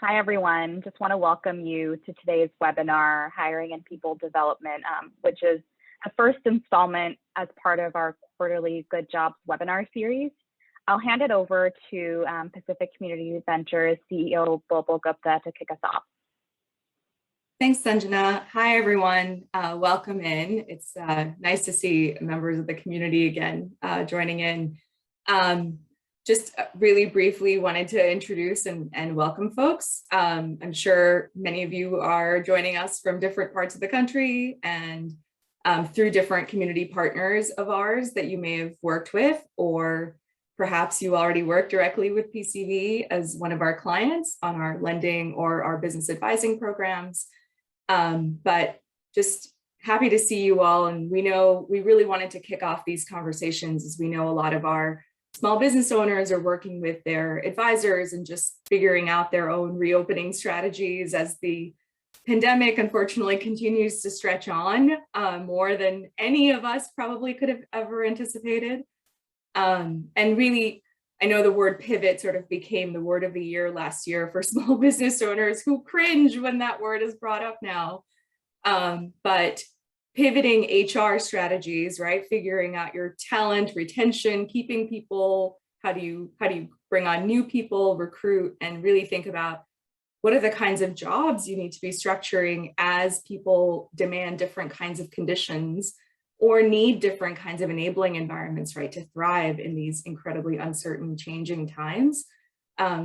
Hi, everyone. Just want to welcome you to today's webinar, Hiring and People Development, which is the first installment as part of our quarterly Good Jobs webinar series. I'll hand it over to Pacific Community Ventures CEO Bulbul Gupta to kick us off. Thanks, Sanjana. Hi, everyone. Welcome in. It's nice to see members of the community again joining in. Just really briefly wanted to introduce and welcome folks. I'm sure many of you are joining us from different parts of the country and through different community partners of ours that you may have worked with, or perhaps you already work directly with PCV as one of our clients on our lending or our business advising programs. But just happy to see you all. And we know we really wanted to kick off these conversations as we know a lot of our small business owners are working with their advisors and just figuring out their own reopening strategies as the pandemic unfortunately continues to stretch on more than any of us probably could have ever anticipated. And really, I know the word pivot sort of became the word of the year last year for small business owners who cringe when that word is brought up now. But pivoting HR strategies, right? Figuring out your talent, retention, keeping people, how do you bring on new people, recruit, and really think about what are the kinds of jobs you need to be structuring as people demand different kinds of conditions or need different kinds of enabling environments, right, to thrive in these incredibly uncertain, changing times.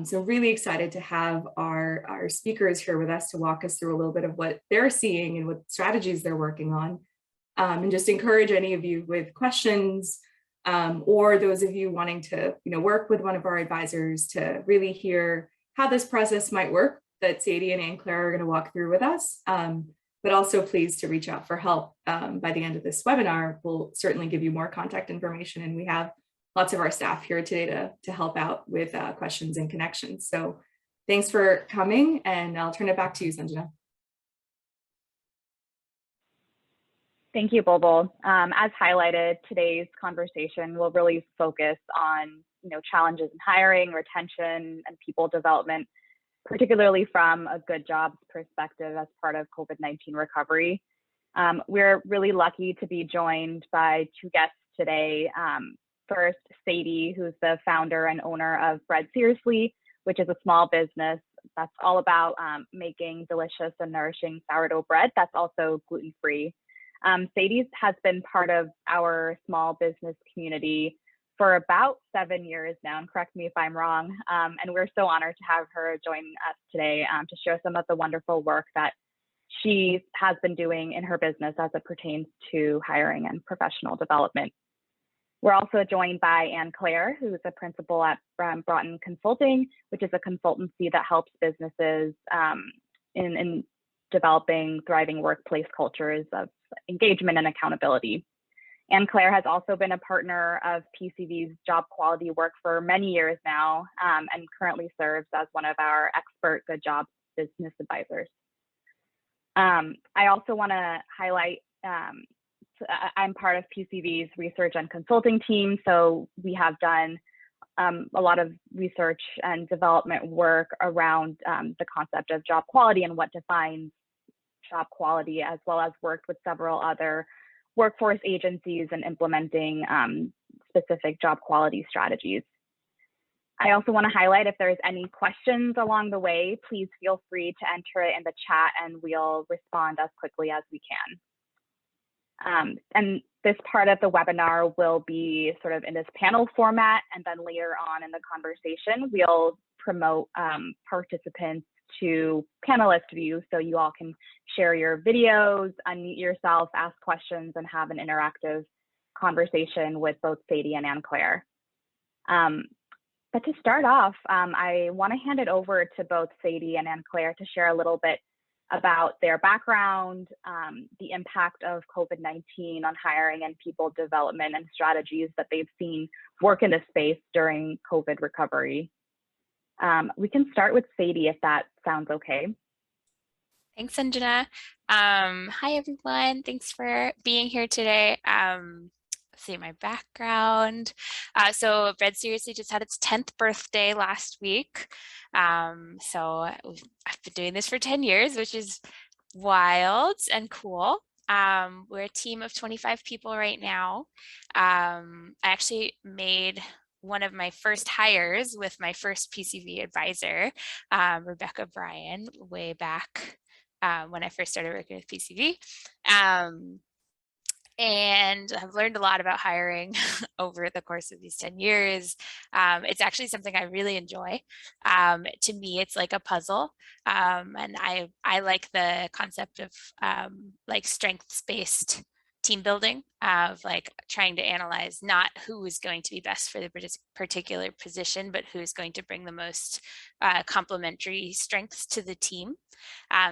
So really excited to have our speakers here with us to walk us through a little bit of what they're seeing and what strategies they're working on. And just encourage any of you with questions or those of you wanting to work with one of our advisors to really hear how this process might work that Sadie and Anne-Claire are going to walk through with us. But also please to reach out for help by the end of this webinar. We'll certainly give you more contact information, and we have lots of our staff here today to help out with questions and connections. So thanks for coming, and I'll turn it back to you, Sanjana. Thank you, Bulbul. As highlighted, today's conversation will really focus on challenges in hiring, retention, and people development, particularly from a good jobs perspective as part of COVID-19 recovery. We're really lucky to be joined by two guests today. First, Sadie, who's the founder and owner of Bread SRSLY, which is a small business that's all about making delicious and nourishing sourdough bread that's also gluten-free. Sadie has been part of our small business community for about 7 years now, and correct me if I'm wrong. And we're so honored to have her join us today to share some of the wonderful work that she has been doing in her business as it pertains to hiring and professional development. We're also joined by Anne-Claire, who is a principal at Broughton Consulting, which is a consultancy that helps businesses in developing thriving workplace cultures of engagement and accountability. Anne-Claire has also been a partner of PCV's job quality work for many years now, and currently serves as one of our expert good jobs business advisors. I also want to highlight, I'm part of PCV's research and consulting team, so we have done a lot of research and development work around the concept of job quality and what defines job quality, as well as worked with several other workforce agencies in implementing specific job quality strategies. I also want to highlight, if there's any questions along the way, please feel free to enter it in the chat and we'll respond as quickly as we can. And this part of the webinar will be sort of in this panel format, and then later on in the conversation, we'll promote participants to panelist view, so you all can share your videos, unmute yourself, ask questions, and have an interactive conversation with both Sadie and Anne-Claire. But to start off, I want to hand it over to both Sadie and Anne-Claire to share a little bit about their background, the impact of COVID-19 on hiring and people development, and strategies that they've seen work in this space during COVID recovery. We can start with Sadie, if that sounds okay. Thanks, Sanjana. Hi, everyone. Thanks for being here today. see my background. So Bread SRSLY just had its 10th birthday last week. So I've been doing this for 10 years, which is wild and cool. We're a team of 25 people right now. I actually made one of my first hires with my first PCV advisor, Rebecca Bryan, way back when I first started working with PCV. And I've learned a lot about hiring over the course of these 10 years. It's actually something I really enjoy. To me, it's like a puzzle. And I like the concept of like strengths-based team building, of like trying to analyze not who is going to be best for the particular position, but who's going to bring the most complementary strengths to the team.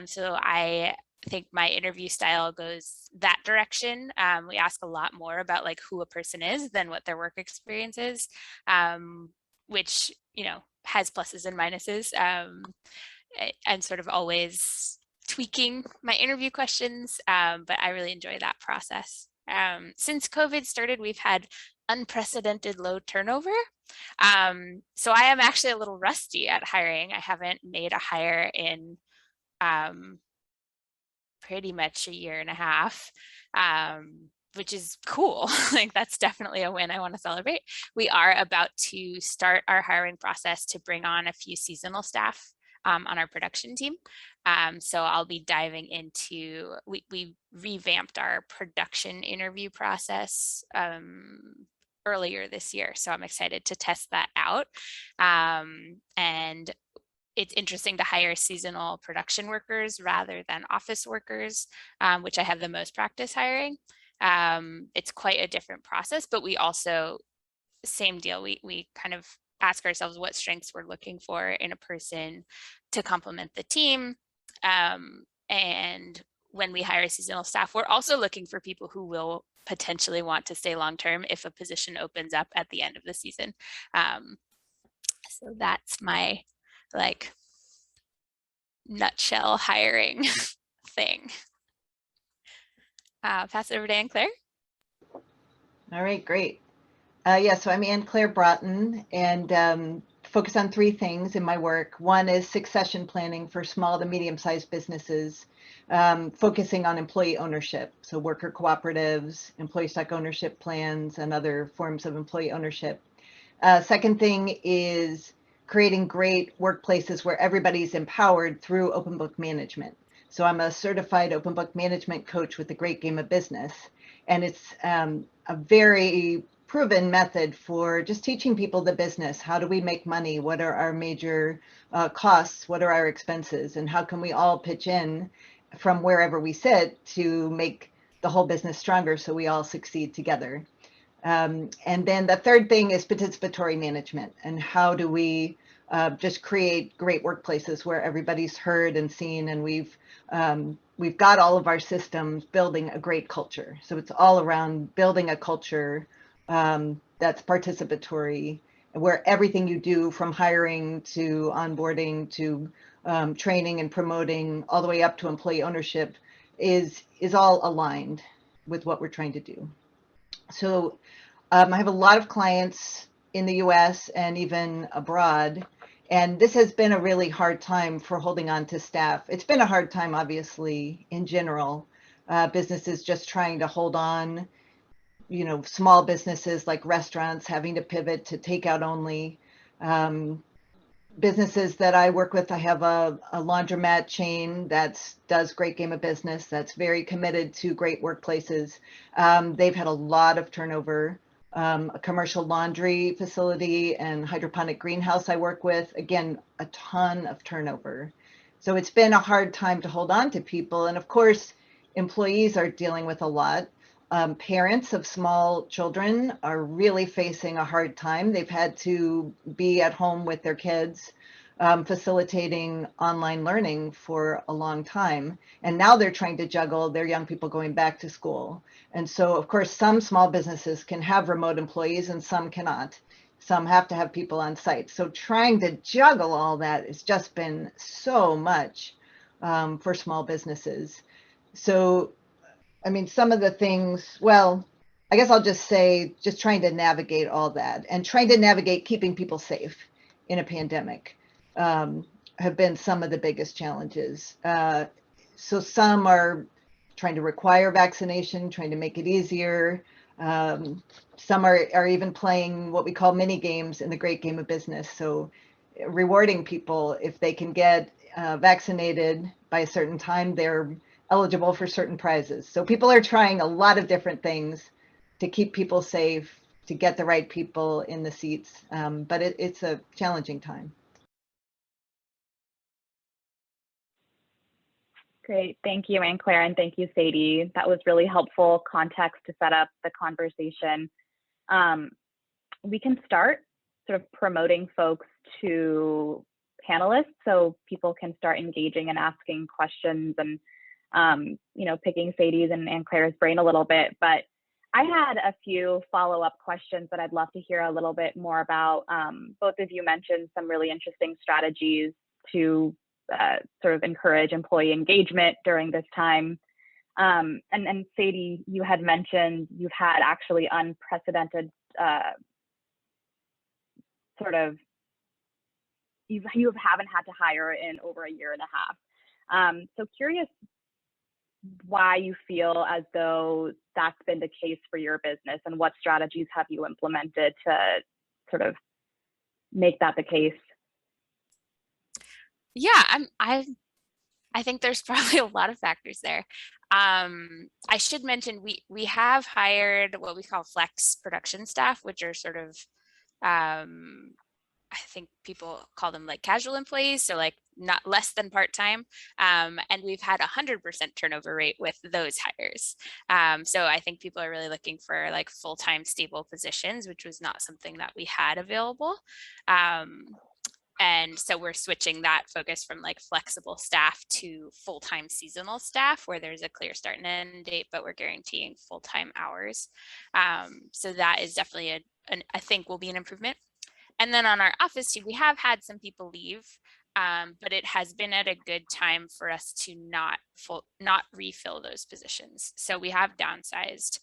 So I think my interview style goes that direction. We ask a lot more about like who a person is than what their work experience is, which, you know, has pluses and minuses. I'm sort of always tweaking my interview questions, but I really enjoy that process. Since COVID started, we've had unprecedented low turnover. So I am actually a little rusty at hiring. I haven't made a hire in pretty much a year and a half, which is cool. Like that's definitely a win I want to celebrate. We are about to start our hiring process to bring on a few seasonal staff on our production team. So I'll be diving into, we revamped our production interview process earlier this year. So I'm excited to test that out. And it's interesting to hire seasonal production workers rather than office workers, which I have the most practice hiring. It's quite a different process, but we also, same deal, we kind of ask ourselves what strengths we're looking for in a person to complement the team. And when we hire seasonal staff, we're also looking for people who will potentially want to stay long-term if a position opens up at the end of the season. So that's my like nutshell hiring thing. Pass it over to Anne-Claire. All right, great. Yeah, so I'm Anne-Claire Broughton and focus on three things in my work. One is succession planning for small to medium-sized businesses, focusing on employee ownership. So worker cooperatives, employee stock ownership plans, and other forms of employee ownership. Second thing is creating great workplaces where everybody's empowered through open book management. So I'm a certified open book management coach with the Great Game of Business. And it's a very proven method for just teaching people the business. How do we make money? What are our major costs? What are our expenses? And how can we all pitch in from wherever we sit to make the whole business stronger so we all succeed together? And then the third thing is participatory management, and how do we just create great workplaces where everybody's heard and seen, and we've got all of our systems building a great culture. So it's all around building a culture that's participatory, where everything you do from hiring to onboarding to training and promoting all the way up to employee ownership is all aligned with what we're trying to do. So I have a lot of clients in the US and even abroad, and this has been a really hard time for holding on to staff. It's been a hard time, obviously, in general. Businesses just trying to hold on, you know, small businesses like restaurants having to pivot to takeout only. Businesses that I work with, I have a laundromat chain that does Great Game of Business, that's very committed to great workplaces. They've had a lot of turnover. A commercial laundry facility and hydroponic greenhouse I work with, again, a ton of turnover. So it's been a hard time to hold on to people. And of course, employees are dealing with a lot. Parents of small children are really facing a hard time. They've had to be at home with their kids, facilitating online learning for a long time. And now they're trying to juggle their young people going back to school. And so, of course, some small businesses can have remote employees and some cannot. Some have to have people on site. So trying to juggle all that has just been so much for small businesses. So, I mean, some of the things, well, I guess I'll just say, just trying to navigate all that and trying to navigate keeping people safe in a pandemic have been some of the biggest challenges. So some are trying to require vaccination, trying to make it easier. Some are even playing what we call mini games in the great game of business. So rewarding people if they can get vaccinated by a certain time, they're eligible for certain prizes. So people are trying a lot of different things to keep people safe, to get the right people in the seats. But it's a challenging time. Great. Thank you, Anne-Claire, and thank you, Sadie. That was really helpful context to set up the conversation. We can start sort of promoting folks to panelists so people can start engaging and asking questions and, picking Sadie's and Anne-Claire's brain a little bit. But I had a few follow-up questions that I'd love to hear a little bit more about. Both of you mentioned some really interesting strategies to sort of encourage employee engagement during this time. And Sadie, you had mentioned you've had actually unprecedented you haven't had to hire in over a year and a half. So curious why you feel as though that's been the case for your business and what strategies have you implemented to sort of make that the case? Yeah, I think there's probably a lot of factors there. I should mention we have hired what we call flex production staff, which are sort of I think people call them like casual employees, so like not less than part-time. And we've had 100% turnover rate with those hires. So I think people are really looking for like full-time stable positions, which was not something that we had available. And so we're switching that focus from like flexible staff to full-time seasonal staff where there's a clear start and end date, but we're guaranteeing full-time hours. So that is definitely I think will be an improvement. And then on our office team, we have had some people leave, but it has been at a good time for us to not refill those positions. So we have downsized,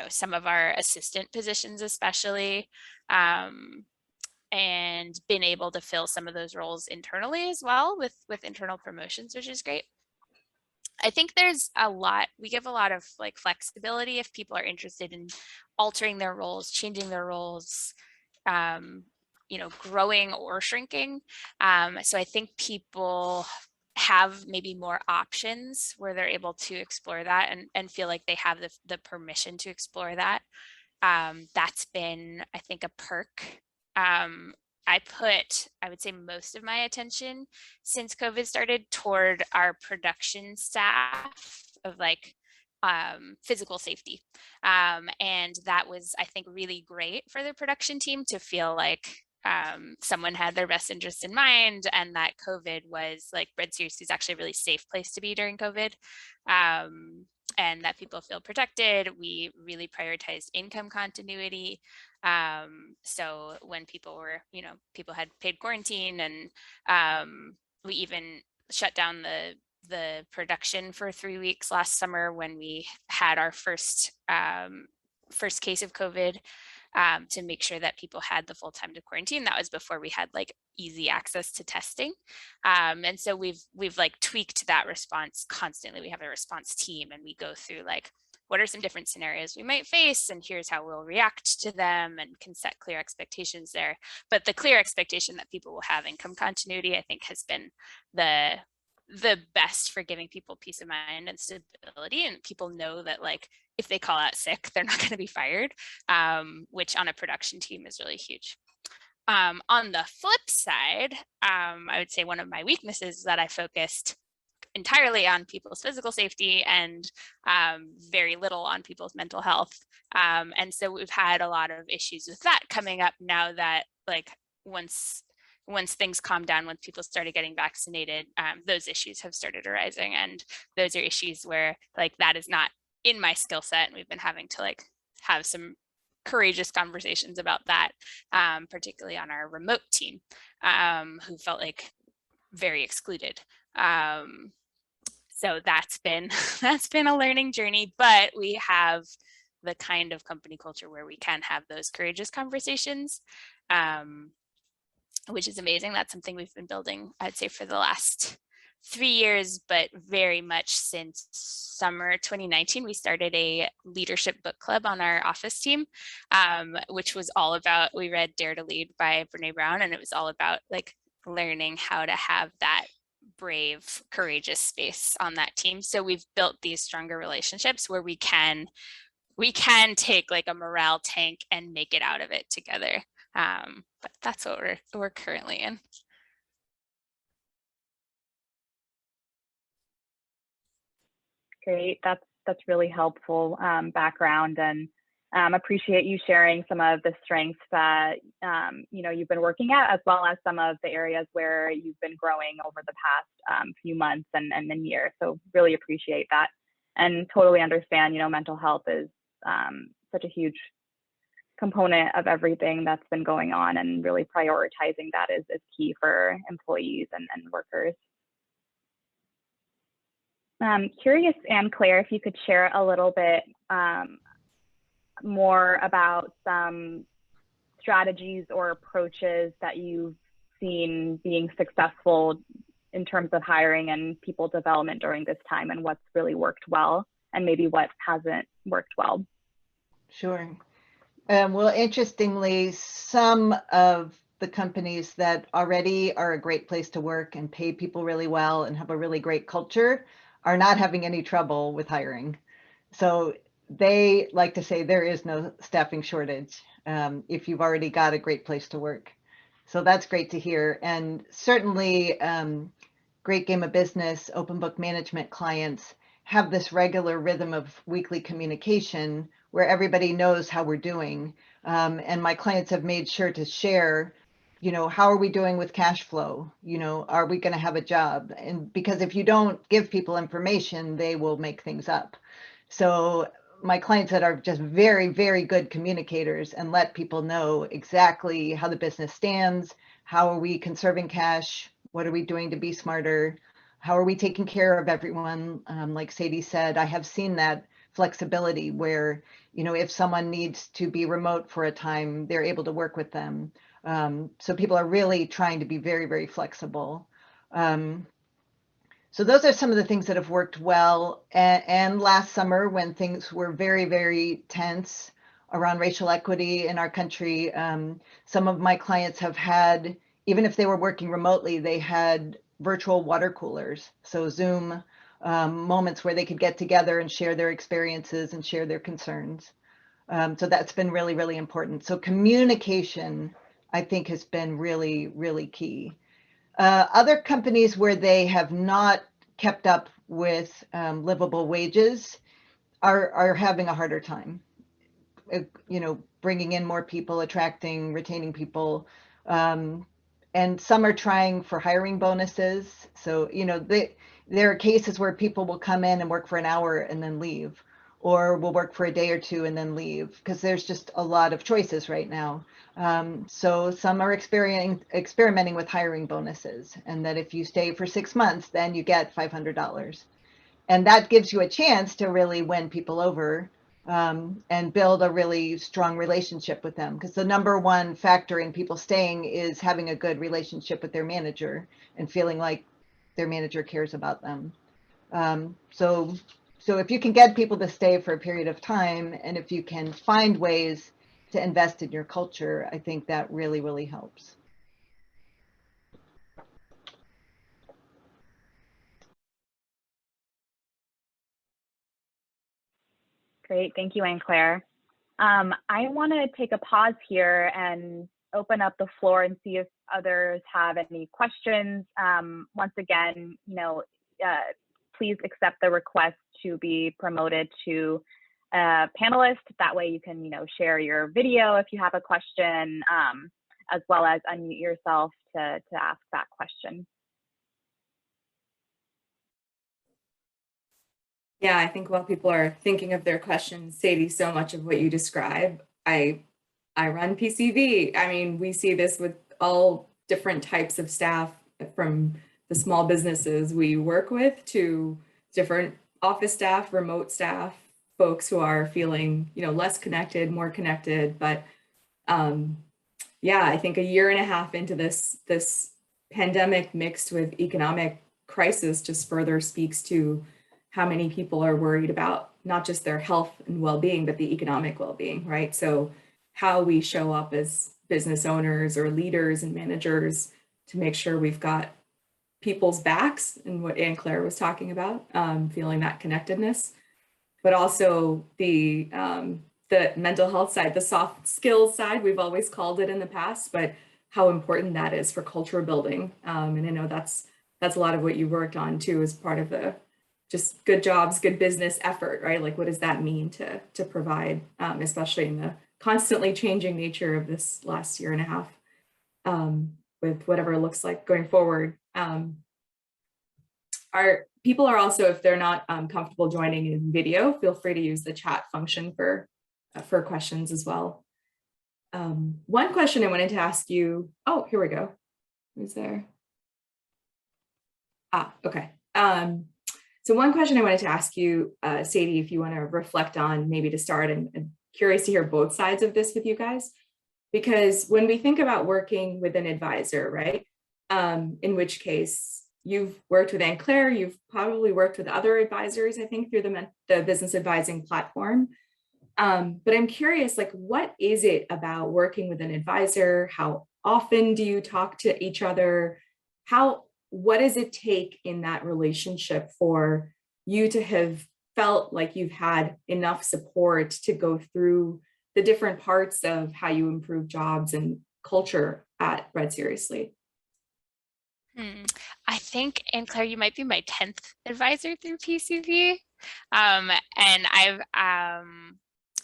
some of our assistant positions, especially, and been able to fill some of those roles internally as well with internal promotions, which is great. I think we give a lot of like flexibility if people are interested in altering their roles, changing their roles, growing or shrinking. So I think people have maybe more options where they're able to explore that and feel like they have the permission to explore that. That's been, I think, a perk. I would say most of my attention since COVID started toward our production staff of like physical safety. And that was, I think, really great for the production team to feel like someone had their best interest in mind and that COVID was like Bread SRSLY is actually a really safe place to be during COVID. And that people feel protected. We really prioritized income continuity. So when people were, people had paid quarantine and we even shut down the production for 3 weeks last summer when we had our first case of COVID, to make sure that people had the full time to quarantine. That was before we had like easy access to testing. And so we've like tweaked that response constantly. We have a response team and we go through like, what are some different scenarios we might face and here's how we'll react to them and can set clear expectations there. But the clear expectation that people will have income continuity, I think, has been the best for giving people peace of mind and stability, and people know that like if they call out sick, they're not going to be fired, which on a production team is really huge. On the flip side, I would say one of my weaknesses is that I focused entirely on people's physical safety and very little on people's mental health. And so we've had a lot of issues with that coming up now that like once things calmed down, once people started getting vaccinated, those issues have started arising. And those are issues where like that is not in my skill set. And we've been having to like have some courageous conversations about that, particularly on our remote team, who felt like very excluded. So that's been that's been a learning journey, but we have the kind of company culture where we can have those courageous conversations, which is amazing. That's something we've been building, I'd say, for the last 3 years, but very much since summer 2019, we started a leadership book club on our office team, which was all about, we read Dare to Lead by Brene Brown, and it was all about like learning how to have that brave, courageous space on that team. So we've built these stronger relationships where we can take like a morale tank and make it out of it together. But that's what we're currently in. Great, that's really helpful background, and appreciate you sharing some of the strengths that you've been working at, as well as some of the areas where you've been growing over the past few months and then years. So really appreciate that, and totally understand. Mental health is such a huge component of everything that's been going on, and really prioritizing that is key for employees and workers. Curious, Anne-Claire, if you could share a little bit more about some strategies or approaches that you've seen being successful in terms of hiring and people development during this time, and what's really worked well and maybe what hasn't worked well. Sure. Well, interestingly, some of the companies that already are a great place to work and pay people really well and have a really great culture are not having any trouble with hiring. So they like to say there is no staffing shortage if you've already got a great place to work. So that's great to hear. And certainly Great Game of Business, open book management clients have this regular rhythm of weekly communication where everybody knows how we're doing. And my clients have made sure to share, how are we doing with cash flow? Are we going to have a job? And because if you don't give people information, they will make things up. So my clients that are just very, very good communicators and let people know exactly how the business stands, how are we conserving cash, what are we doing to be smarter, how are we taking care of everyone? Like Sadie said, I have seen that flexibility where, if someone needs to be remote for a time, they're able to work with them. So people are really trying to be very, very flexible. So those are some of the things that have worked well. And last summer, when things were very, very tense around racial equity in our country, some of my clients have had, even if they were working remotely, they had virtual water coolers. So Zoom moments where they could get together and share their experiences and share their concerns. So that's been really, really important. So communication, I think, has been really, really key. Other companies where they have not kept up with livable wages are having a harder time, bringing in more people, attracting, retaining people. And some are trying for hiring bonuses. So, there are cases where people will come in and work for an hour and then leave, or will work for a day or two and then leave, because there's just a lot of choices right now. So some are experimenting with hiring bonuses, and that if you stay for 6 months, then you get $500. And that gives you a chance to really win people over and build a really strong relationship with them. Because the number one factor in people staying is having a good relationship with their manager and feeling like their manager cares about them. So if you can get people to stay for a period of time, and if you can find ways to invest in your culture, I think that really, really helps. Great, thank you, Anne-Claire. I want to take a pause here and open up the floor and see if others have any questions. Once again, please accept the request to be promoted to a panelist. That way you can, share your video if you have a question, as well as unmute yourself to ask that question. Yeah, I think while people are thinking of their questions, Sadie, so much of what you describe, I run PCV. I mean, we see this with all different types of staff, from the small businesses we work with to different office staff, remote staff, folks who are feeling, less connected, more connected. But yeah, I think a year and a half into this pandemic mixed with economic crisis just further speaks to how many people are worried about not just their health and well-being, but the economic well-being, right? So how we show up as business owners or leaders and managers to make sure we've got people's backs, and what Anne-Claire was talking about, feeling that connectedness, but also the mental health side, the soft skills side, we've always called it in the past, but how important that is for culture building. And I know that's a lot of what you worked on too, as part of the just good jobs, good business effort, right? Like, what does that mean to provide, especially in the constantly changing nature of this last year and a half, with whatever it looks like going forward. Our people are also, if they're not comfortable joining in video, feel free to use the chat function for questions as well. One question I wanted to ask you, oh, here we go. Who's there? Okay. So one question I wanted to ask you, Sadie, if you want to reflect on, maybe to start, and curious to hear both sides of this with you guys, because when we think about working with an advisor, right, in which case you've worked with Anne-Claire, you've probably worked with other advisors, I think, through the business advising platform. But I'm curious, like, what is it about working with an advisor? How often do you talk to each other? What does it take in that relationship for you to have felt like you've had enough support to go through the different parts of how you improve jobs and culture at Bread SRSLY? I think, Anne-Claire, you might be my 10th advisor through PCV. And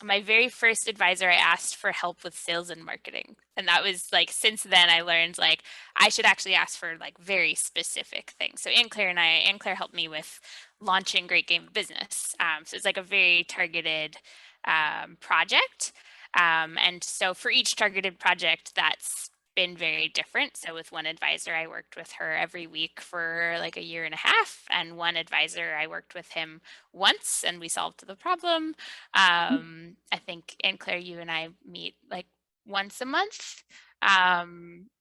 my very first advisor, I asked for help with sales and marketing. And that was like, since then I learned like I should actually ask for like very specific things. So Anne-Claire helped me with launching Great Game Business. So it's like a very targeted project. And so for each targeted project, that's been very different. So with one advisor, I worked with her every week for like a year and a half. And one advisor, I worked with him once and we solved the problem. I think, Anne-Claire, you and I meet like once a month.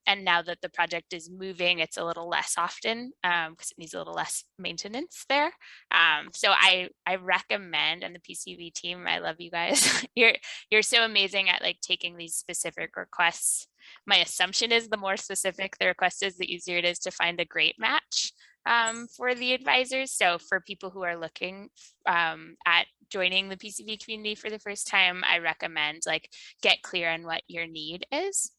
And now that the project is moving, it's a little less often because it needs a little less maintenance there. So I recommend, and the PCV team, I love you guys. You're so amazing at like taking these specific requests. My assumption is the more specific the request is, the easier it is to find a great match for the advisors. So for people who are looking at joining the PCV community for the first time, I recommend like get clear on what your need is.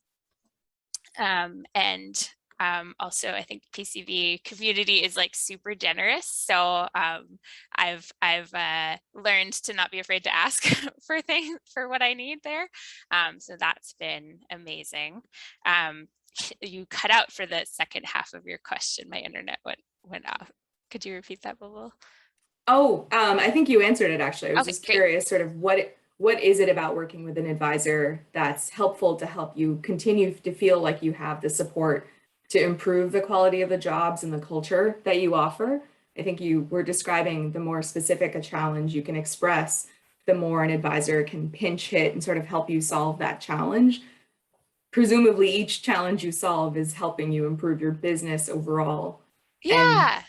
Also, I think PCV community is like super generous. So I've learned to not be afraid to ask for things, for what I need there. So that's been amazing. You cut out for the second half of your question. My internet went off. Could you repeat that, Bubble? Oh, I think you answered it actually. I was just great. curious, sort of what is it about working with an advisor that's helpful to help you continue to feel like you have the support to improve the quality of the jobs and the culture that you offer? I think you were describing the more specific a challenge you can express, the more an advisor can pinch hit and sort of help you solve that challenge. Presumably each challenge you solve is helping you improve your business overall. Yeah. And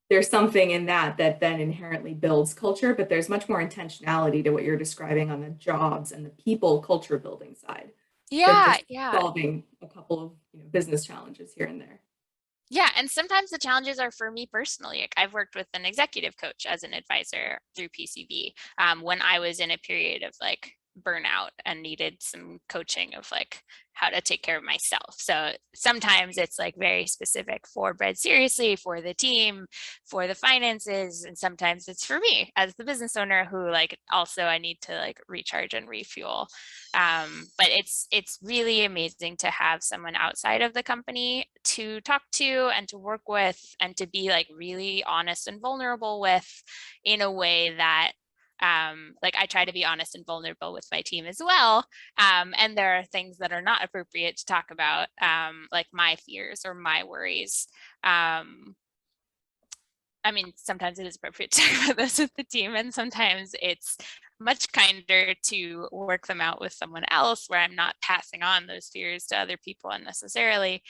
there's something in that then inherently builds culture, but there's much more intentionality to what you're describing on the jobs and the people culture building side. Yeah, Solving a couple of business challenges here and there. Yeah, and sometimes the challenges are for me personally. Like I've worked with an executive coach as an advisor through PCV when I was in a period of like burnout and needed some coaching of like how to take care of myself. So sometimes it's like very specific for Bread SRSLY, for the team, for the finances, and sometimes it's for me as the business owner who like also I need to like recharge and refuel. But it's really amazing to have someone outside of the company to talk to and to work with and to be like really honest and vulnerable with, in a way that like I try to be honest and vulnerable with my team as well. And there are things that are not appropriate to talk about, like my fears or my worries. I mean, sometimes it is appropriate to talk about this with the team, and sometimes it's much kinder to work them out with someone else where I'm not passing on those fears to other people unnecessarily.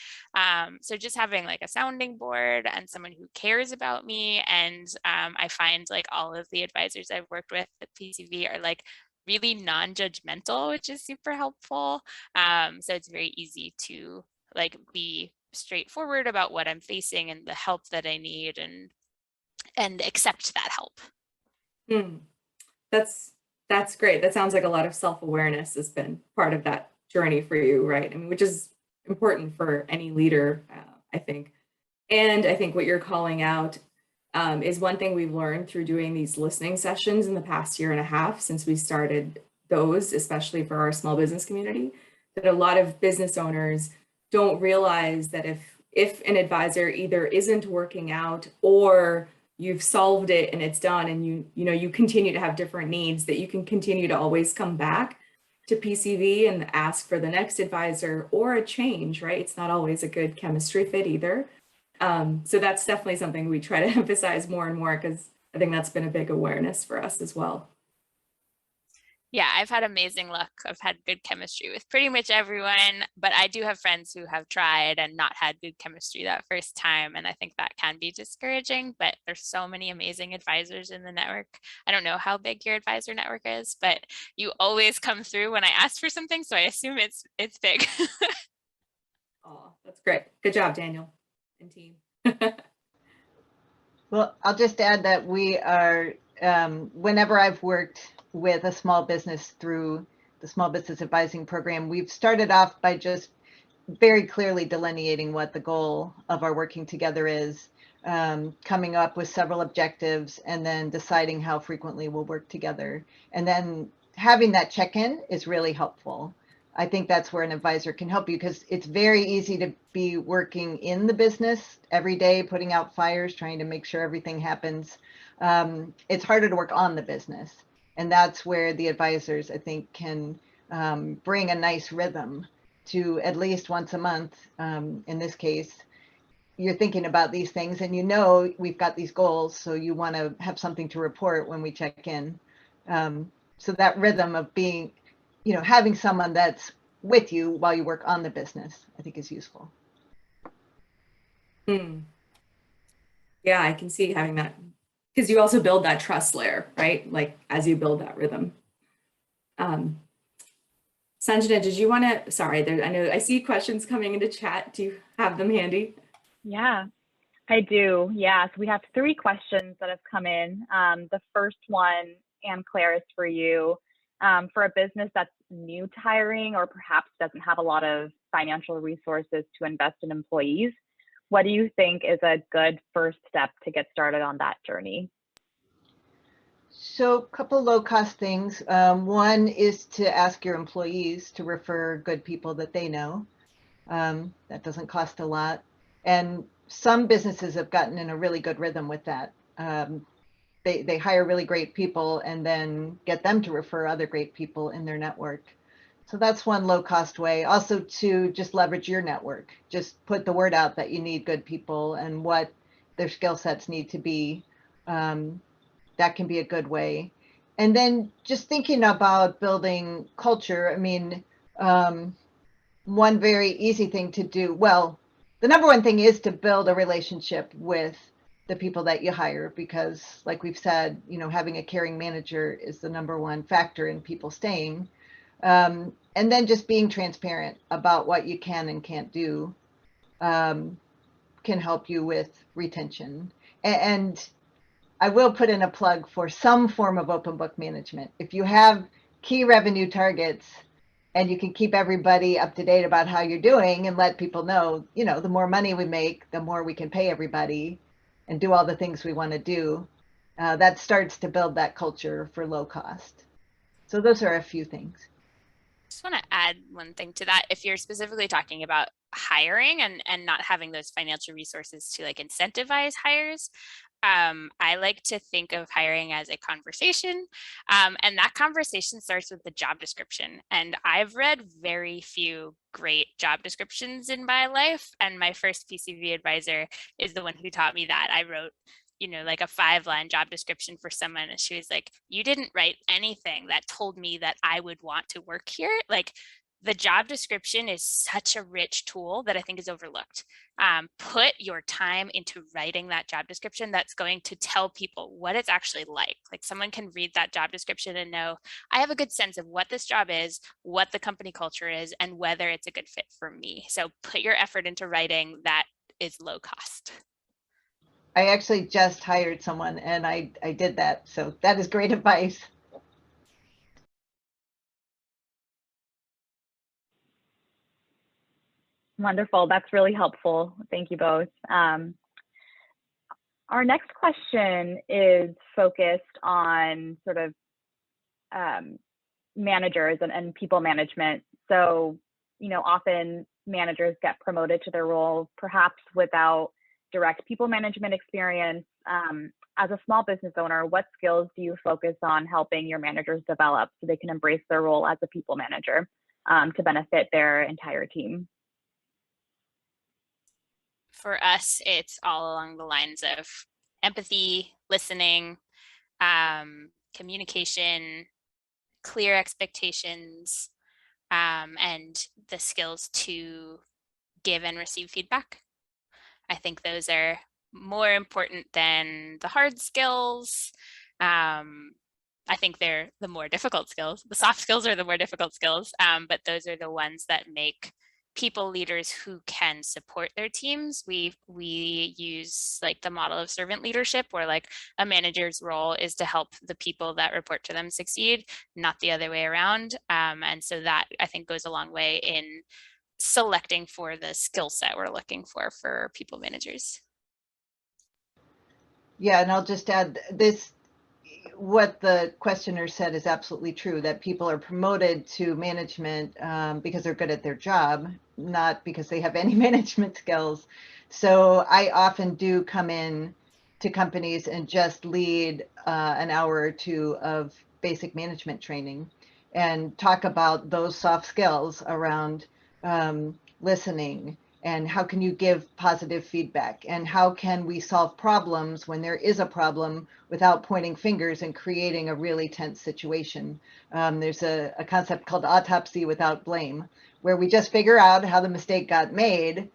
So just having like a sounding board and someone who cares about me. And I find like all of the advisors I've worked with at PCV are like really non-judgmental, which is super helpful. So it's very easy to like be straightforward about what I'm facing and the help that I need, and accept that help. That's great. That sounds like a lot of self-awareness has been part of that journey for you, right? I mean, which is important for any leader, I think. And I think what you're calling out is one thing we've learned through doing these listening sessions in the past year and a half since we started those, especially for our small business community, that a lot of business owners don't realize that if an advisor either isn't working out or you've solved it and it's done, and you continue to have different needs, that you can continue to always come back to PCV and ask for the next advisor or a change, right? It's not always a good chemistry fit either. So that's definitely something we try to emphasize more and more, because I think that's been a big awareness for us as well. Yeah, I've had amazing luck. I've had good chemistry with pretty much everyone, but I do have friends who have tried and not had good chemistry that first time. And I think that can be discouraging, but there's so many amazing advisors in the network. I don't know how big your advisor network is, but you always come through when I ask for something. So I assume it's big. Oh, that's great. Good job, Daniel and team. Well, I'll just add that we are, whenever I've worked with a small business through the Small Business Advising Program, we've started off by just very clearly delineating what the goal of our working together is, coming up with several objectives, and then deciding how frequently we'll work together. And then having that check-in is really helpful. I think that's where an advisor can help you, because it's very easy to be working in the business every day, putting out fires, trying to make sure everything happens. It's harder to work on the business. And that's where the advisors, I think, can bring a nice rhythm to at least once a month. In this case, you're thinking about these things and we've got these goals, so you want to have something to report when we check in. So that rhythm of being, having someone that's with you while you work on the business, I think is useful. Yeah, I can see having that, because you also build that trust layer, right? Like as you build that rhythm. Sanjana, did you want to, sorry, I know I see questions coming into chat. Do you have them handy? Yeah, I do. Yeah, so we have 3 questions that have come in. The first one, Anne-Claire, is for you. For a business that's new to hiring or perhaps doesn't have a lot of financial resources to invest in employees, what do you think is a good first step to get started on that journey? So a couple low-cost things. One is to ask your employees to refer good people that they know. That doesn't cost a lot. And some businesses have gotten in a really good rhythm with that. They hire really great people and then get them to refer other great people in their network. So that's one low-cost way. Also to just leverage your network. Just put the word out that you need good people and what their skill sets need to be. That can be a good way. And then just thinking about building culture. I mean, one very easy thing to do, well, the number one thing is to build a relationship with the people that you hire, because like we've said, having a caring manager is the number one factor in people staying. And then just being transparent about what you can and can't do can help you with retention. And I will put in a plug for some form of open book management. If you have key revenue targets and you can keep everybody up to date about how you're doing and let people know, the more money we make, the more we can pay everybody and do all the things we want to do, that starts to build that culture for low cost. So those are a few things. I just want to add one thing to that. If you're specifically talking about hiring and not having those financial resources to like incentivize hires, I like to think of hiring as a conversation, and that conversation starts with the job description. And I've read very few great job descriptions in my life, and my first PCV advisor is the one who taught me that. I wrote like a 5-line job description for someone, and she was like, you didn't write anything that told me that I would want to work here. Like, the job description is such a rich tool that I think is overlooked. Put your time into writing that job description that's going to tell people what it's actually like. Like, someone can read that job description and know, I have a good sense of what this job is, what the company culture is, and whether it's a good fit for me. So put your effort into writing. That is low cost. I actually just hired someone and I did that. So that is great advice. Wonderful. That's really helpful. Thank you both. Our next question is focused on sort of managers and people management. So, often managers get promoted to their role, perhaps without direct people management experience. As a small business owner, what skills do you focus on helping your managers develop so they can embrace their role as a people manager to benefit their entire team? For us, it's all along the lines of empathy, listening, communication, clear expectations, and the skills to give and receive feedback. I think those are more important than the hard skills. I think they're the more difficult skills. The soft skills are the more difficult skills, but those are the ones that make people leaders who can support their teams. We use like the model of servant leadership, where like a manager's role is to help the people that report to them succeed, not the other way around. And so that, I think, goes a long way in selecting for the skill set we're looking for people managers. Yeah, and I'll just add this, what the questioner said is absolutely true, that people are promoted to management because they're good at their job, not because they have any management skills. So I often do come in to companies and just lead an hour or two of basic management training and talk about those soft skills around listening, and how can you give positive feedback, and how can we solve problems when there is a problem without pointing fingers and creating a really tense situation. There's a concept called autopsy without blame, where we just figure out how the mistake got made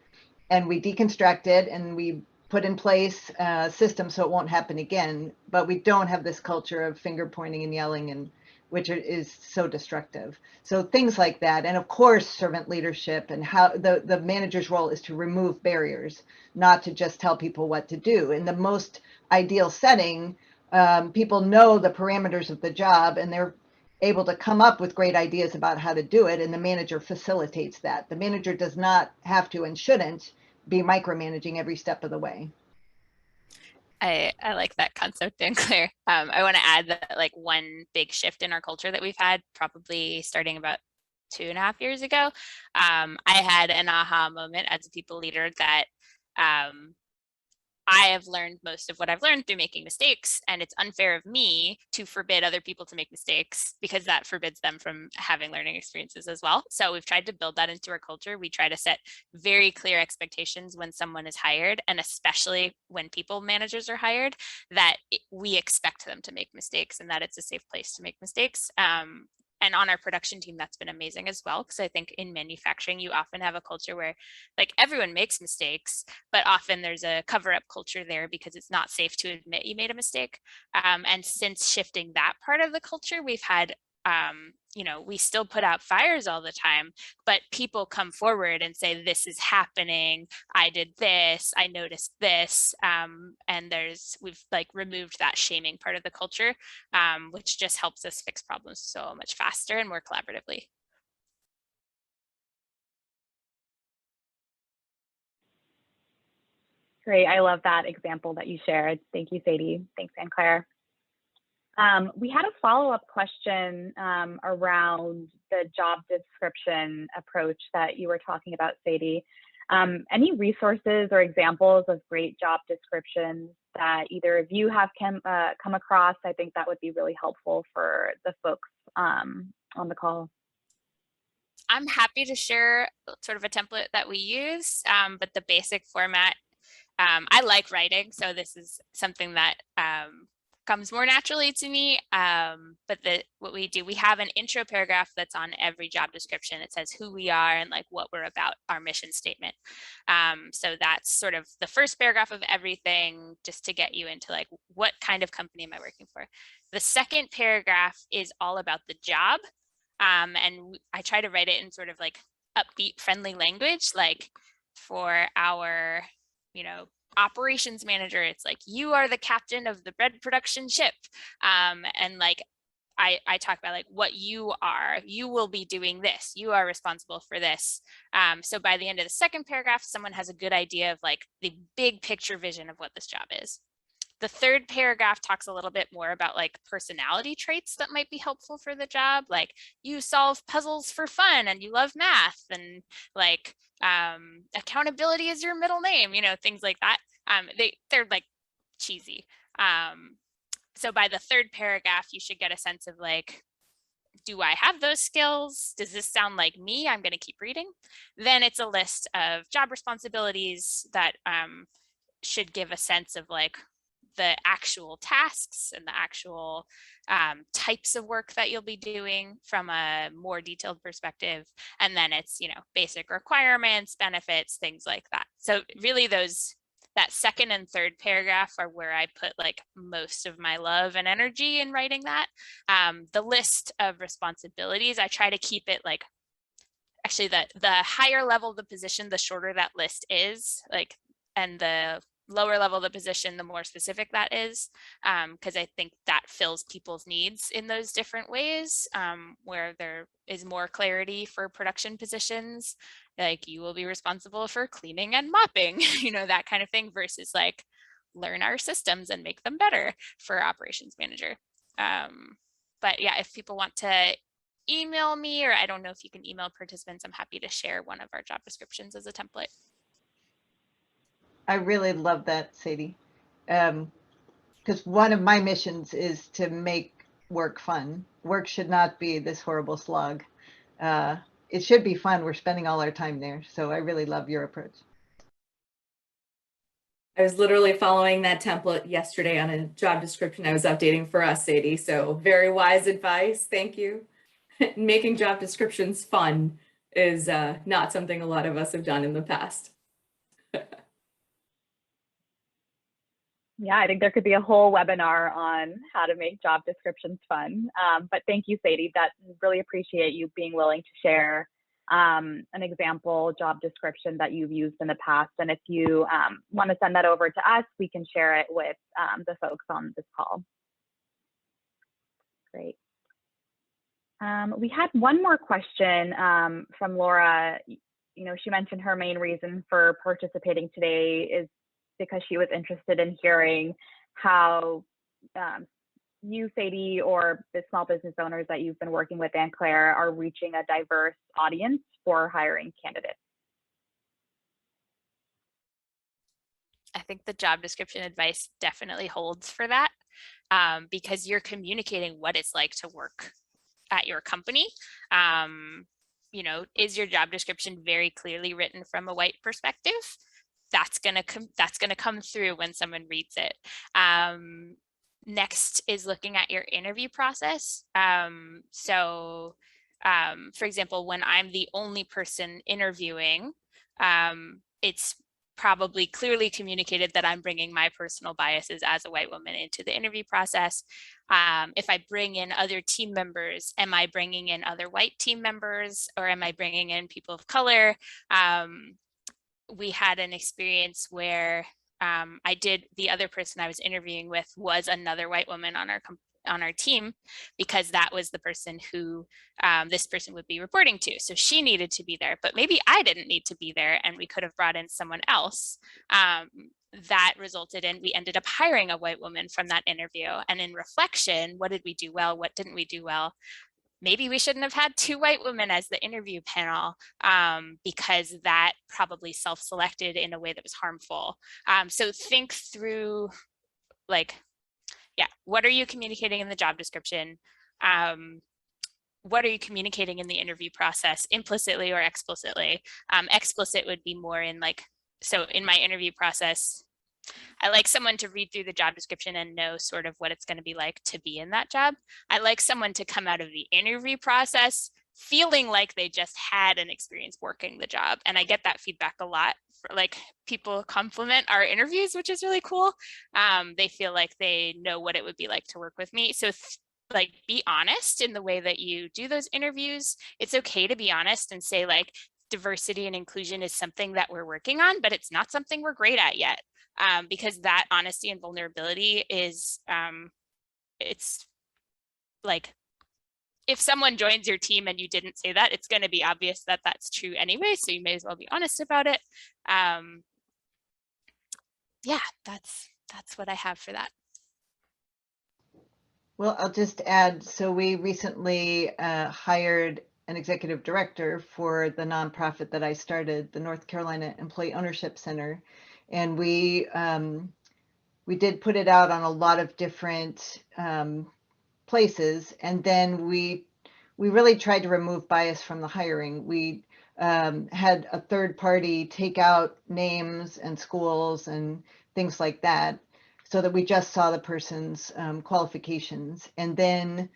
and we deconstruct it and we put in place a system so it won't happen again. But we don't have this culture of finger pointing and yelling, and which is so destructive. So things like that. And of course, servant leadership, and how the manager's role is to remove barriers, not to just tell people what to do. In the most ideal setting, people know the parameters of the job and they're able to come up with great ideas about how to do it, and the manager facilitates that. The manager does not have to and shouldn't be micromanaging every step of the way. I like that concept, Anne-Claire. I want to add that like one big shift in our culture that we've had, probably starting about 2.5 years ago. I had an aha moment as a people leader that I have learned most of what I've learned through making mistakes, and it's unfair of me to forbid other people to make mistakes, because that forbids them from having learning experiences as well. So we've tried to build that into our culture. We try to set very clear expectations when someone is hired, and especially when people managers are hired, that we expect them to make mistakes and that it's a safe place to make mistakes. And on our production team, that's been amazing as well, because I think in manufacturing, you often have a culture where like everyone makes mistakes, but often there's a cover-up culture there because it's not safe to admit you made a mistake. And since shifting that part of the culture, we've had we still put out fires all the time, but people come forward and say, this is happening, I did this, I noticed this, and we've like removed that shaming part of the culture, which just helps us fix problems so much faster and more collaboratively. Great. I love that example that you shared. Thank you, Sadie. Thanks, Anne-Claire. We had a follow-up question around the job description approach that you were talking about, Sadie. Any resources or examples of great job descriptions that either of you have come across? I think that would be really helpful for the folks on the call. I'm happy to share sort of a template that we use, but the basic format I like writing, so this is something that comes more naturally to me. But what we do, we have an intro paragraph that's on every job description. It says who we are and like what we're about, our mission statement. So that's sort of the first paragraph of everything, just to get you into like, what kind of company am I working for? The second paragraph is all about the job. And I try to write it in sort of like upbeat, friendly language, like for our, operations manager, it's like, you are the captain of the bread production ship. And like, I talk about like what you are, you will be doing this, you are responsible for this. So by the end of the second paragraph, someone has a good idea of like the big picture vision of what this job is. The third paragraph talks a little bit more about like personality traits that might be helpful for the job. Like, you solve puzzles for fun and you love math, and like accountability is your middle name, things like that. They're like cheesy. So by the third paragraph, you should get a sense of like, do I have those skills? Does this sound like me? I'm going to keep reading. Then it's a list of job responsibilities that should give a sense of like the actual tasks and the actual types of work that you'll be doing from a more detailed perspective. And then it's, basic requirements, benefits, things like that. So really that second and third paragraph are where I put like most of my love and energy in writing that. The list of responsibilities, I try to keep it like, actually the higher level of the position, the shorter that list is, like, and the lower level of the position, the more specific that is, because I think that fills people's needs in those different ways, where there is more clarity for production positions, like you will be responsible for cleaning and mopping, that kind of thing, versus like learn our systems and make them better for operations manager. But yeah, if people want to email me, or I don't know if you can email participants, I'm happy to share one of our job descriptions as a template. I really love that, Sadie, because one of my missions is to make work fun. Work should not be this horrible slog. It should be fun. We're spending all our time there. So I really love your approach. I was literally following that template yesterday on a job description I was updating for us, Sadie. So very wise advice. Thank you. Making job descriptions fun is not something a lot of us have done in the past. Yeah, I think there could be a whole webinar on how to make job descriptions fun. But thank you, Sadie. That really appreciate you being willing to share an example job description that you've used in the past. And if you want to send that over to us, we can share it with the folks on this call. Great. We had one more question from Laura. She mentioned her main reason for participating today is because she was interested in hearing how you, Sadie, or the small business owners that you've been working with, Anne-Claire, are reaching a diverse audience for hiring candidates. I think the job description advice definitely holds for that, because you're communicating what it's like to work at your company. Is your job description very clearly written from a white perspective? That's gonna come through when someone reads it. Next is looking at your interview process. For example, when I'm the only person interviewing, it's probably clearly communicated that I'm bringing my personal biases as a white woman into the interview process. If I bring in other team members, am I bringing in other white team members, or am I bringing in people of color? We had an experience where the other person I was interviewing with was another white woman on our team, because that was the person who this person would be reporting to. So she needed to be there, but maybe I didn't need to be there, and we could have brought in someone else. That resulted in, we ended up hiring a white woman from that interview. And in reflection, what did we do well? What didn't we do well? Maybe we shouldn't have had two white women as the interview panel, because that probably self-selected in a way that was harmful. So think through, like, what are you communicating in the job description? What are you communicating in the interview process, implicitly or explicitly? Explicit would be more in like So in my interview process, I like someone to read through the job description and know sort of what it's going to be like to be in that job. I like someone to come out of the interview process feeling like they just had an experience working the job. And I get that feedback a lot. Like, people compliment our interviews, which is really cool. They feel like they know what it would be like to work with me. So like, be honest in the way that you do those interviews. It's okay to be honest and say, like, diversity and inclusion is something that we're working on, but it's not something we're great at yet. Because that honesty and vulnerability is, it's like, if someone joins your team and you didn't say that, it's going to be obvious that that's true anyway. So you may as well be honest about it. Yeah, that's what I have for that. Well, I'll just add, so we recently hired an executive director for the nonprofit that I started, the North Carolina Employee Ownership Center. And we did put it out on a lot of different places. And then we really tried to remove bias from the hiring. We had a third party take out names and schools and things like that, so that we just saw the person's qualifications. And then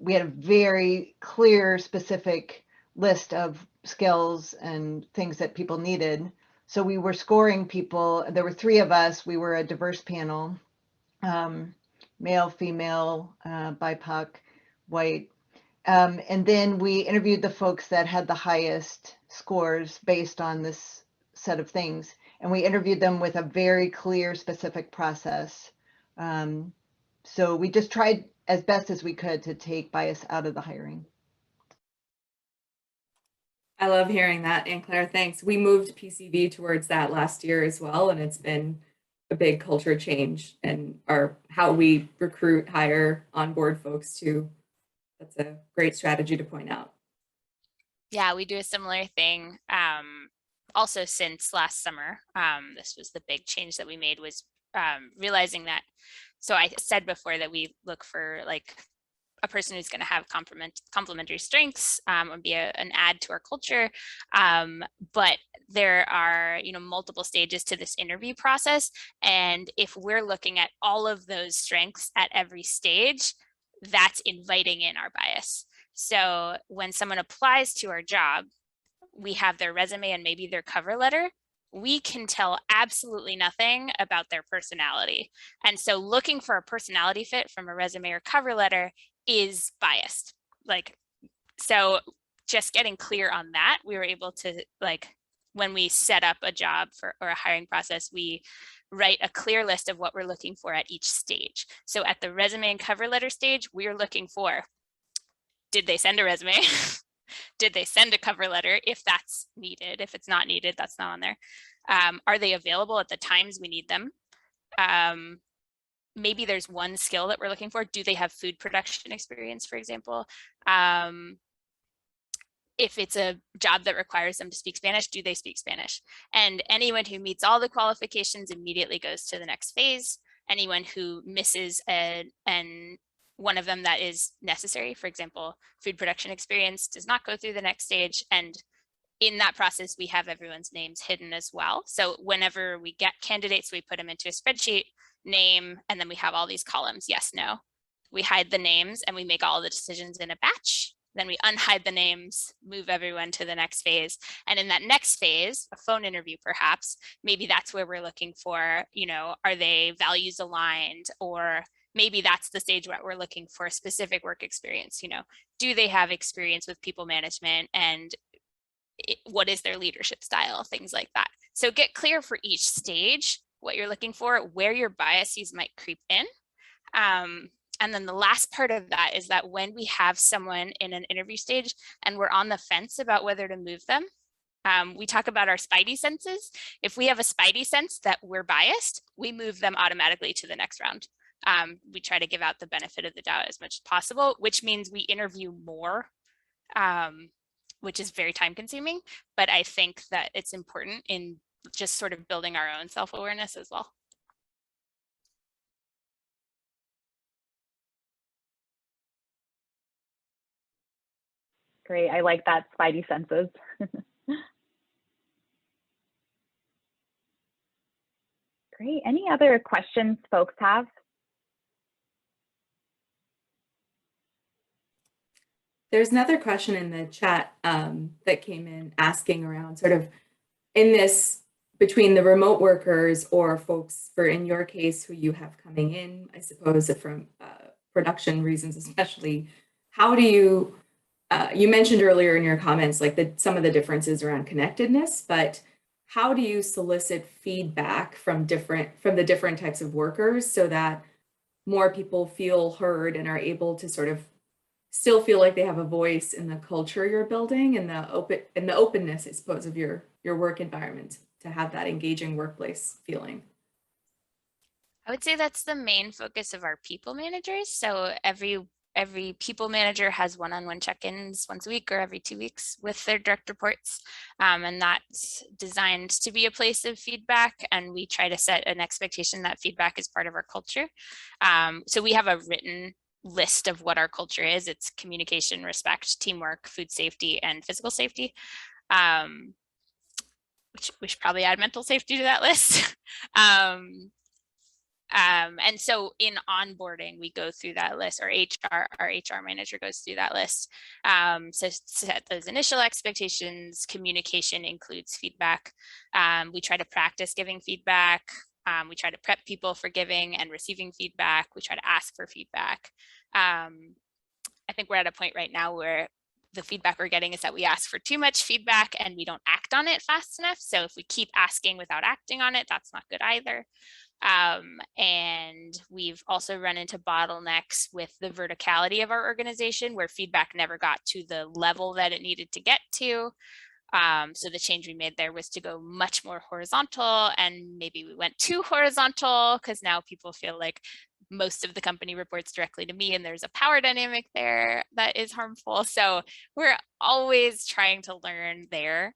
we had a very clear, specific list of skills and things that people needed. So we were scoring people. There were 3 of us. We were a diverse panel, male, female, BIPOC, white. And then we interviewed the folks that had the highest scores based on this set of things. And we interviewed them with a very clear, specific process. So we just tried as best as we could to take bias out of the hiring. I love hearing that, Anne-Claire, thanks. We moved PCV towards that last year as well, and it's been a big culture change in how we recruit, hire, onboard folks too. That's a great strategy to point out. Yeah, we do a similar thing. Also, since last summer, this was the big change that we made, was realizing that. So I said before that we look for, like, a person who's going to have complementary strengths and be an add to our culture. But there are, multiple stages to this interview process. And if we're looking at all of those strengths at every stage, that's inviting in our bias. So when someone applies to our job, we have their resume and maybe their cover letter. We can tell absolutely nothing about their personality. And so looking for a personality fit from a resume or cover letter is biased. Like, so just getting clear on that, we were able to, like, when we set up a job or a hiring process, we write a clear list of what we're looking for at each stage. So at the resume and cover letter stage, we're looking for, did they send a resume? Did they send a cover letter if that's needed? If it's not needed, that's not on there. Are they available at the times we need them? Maybe there's one skill that we're looking for. Do they have food production experience, for example? If it's a job that requires them to speak Spanish, do they speak Spanish? And anyone who meets all the qualifications immediately goes to the next phase. Anyone who misses one of them that is necessary, for example, food production experience, does not go through the next stage. And in that process, we have everyone's names hidden as well. So whenever we get candidates, we put them into a spreadsheet, name, and then we have all these columns, yes, no. We hide the names and we make all the decisions in a batch. Then we unhide the names, move everyone to the next phase. And in that next phase, a phone interview perhaps, maybe that's where we're looking for, are they values aligned? Or maybe that's the stage where we're looking for a specific work experience. Do they have experience with people management, and what is their leadership style, things like that. So get clear for each stage what you're looking for, where your biases might creep in. And then the last part of that is that when we have someone in an interview stage and we're on the fence about whether to move them, we talk about our spidey senses. If we have a spidey sense that we're biased, we move them automatically to the next round. We try to give out the benefit of the doubt as much as possible, which means we interview more, which is very time consuming. But I think that it's important in just sort of building our own self-awareness as well. Great. I like that, spidey senses. Great. Any other questions folks have? There's another question in the chat that came in asking around sort of in this between the remote workers or folks for, in your case, who you have coming in, I suppose from production reasons especially, how do you, you mentioned earlier in your comments, like some of the differences around connectedness, but how do you solicit feedback from the different types of workers so that more people feel heard and are able to sort of still feel like they have a voice in the culture you're building and the openness, I suppose, of your work environment to have that engaging workplace feeling? I would say that's the main focus of our people managers. So every people manager has one-on-one check-ins once a week or every 2 weeks with their direct reports. And that's designed to be a place of feedback. And we try to set an expectation that feedback is part of our culture. So we have a written list of what our culture is. It's communication, respect, teamwork, food safety, and physical safety. Which we should probably add mental safety to that list. And so in onboarding, we go through that list, or our HR manager goes through that list. So set those initial expectations. Communication includes feedback. We try to practice giving feedback. We try to prep people for giving and receiving feedback. We try to ask for feedback. I think we're at a point right now where the feedback we're getting is that we ask for too much feedback and we don't act on it fast enough. So if we keep asking without acting on it, that's not good either. And we've also run into bottlenecks with the verticality of our organization where feedback never got to the level that it needed to get to. So the change we made there was to go much more horizontal, and maybe we went too horizontal because now people feel like most of the company reports directly to me and there's a power dynamic there that is harmful. So we're always trying to learn there.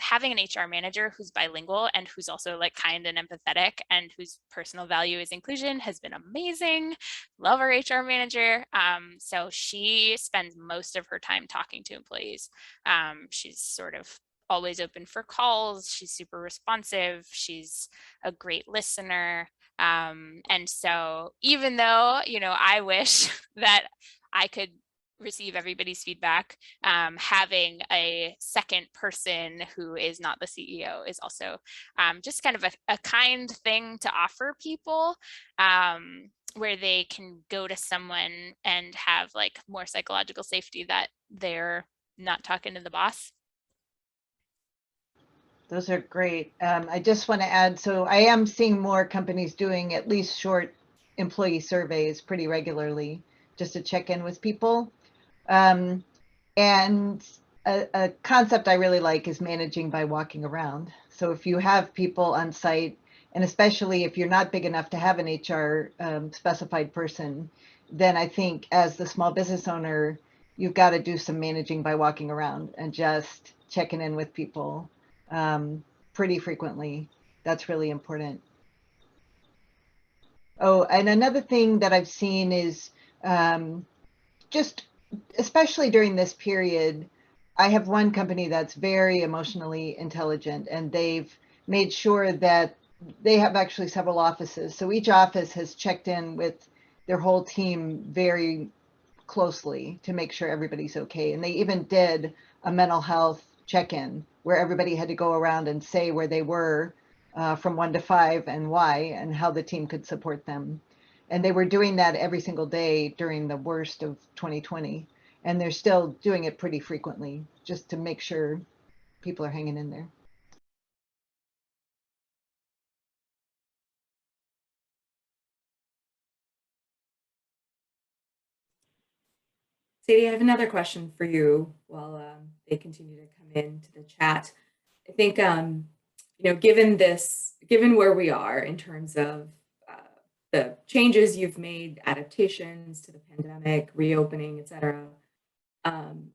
Having an HR manager who's bilingual and who's also like kind and empathetic and whose personal value is inclusion has been amazing. Love our HR manager. So she spends most of her time talking to employees. She's sort of always open for calls. She's super responsive. She's a great listener. And so even though, you know, I wish that I could receive everybody's feedback, having a second person who is not the CEO is also just kind of a kind thing to offer people, where they can go to someone and have like more psychological safety that they're not talking to the boss. Those are great. I just want to add, so I am seeing more companies doing at least short employee surveys pretty regularly just to check in with people. And a concept I really like is managing by walking around. So if you have people on site, and especially if you're not big enough to have an HR specified person, then I think as the small business owner, you've got to do some managing by walking around and just checking in with people pretty frequently. That's really important. Oh, and another thing that I've seen is just, especially during this period, I have one company that's very emotionally intelligent, and they've made sure that they have actually several offices. So each office has checked in with their whole team very closely to make sure everybody's okay. And they even did a mental health check-in where everybody had to go around and say where they were from 1 to 5 and why, and how the team could support them. And they were doing that every single day during the worst of 2020. And they're still doing it pretty frequently just to make sure people are hanging in there. Sadie, I have another question for you while they continue to come into the chat. I think, you know, given where we are in terms of the changes you've made, adaptations to the pandemic, reopening, et cetera,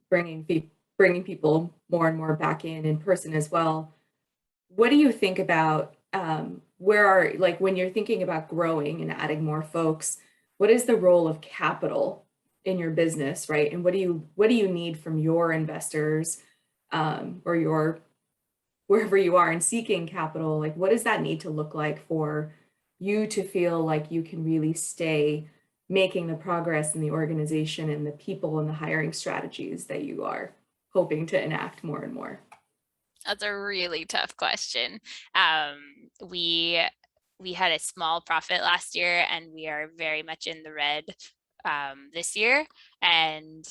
bringing people more and more back in person as well. What do you think about when you're thinking about growing and adding more folks, what is the role of capital in your business, right? And what do you need from your investors or wherever you are in seeking capital? Like, what does that need to look like for you to feel like you can really stay making the progress in the organization and the people and the hiring strategies that you are hoping to enact more and more? That's a really tough question. We had a small profit last year, and we are very much in the red this year. And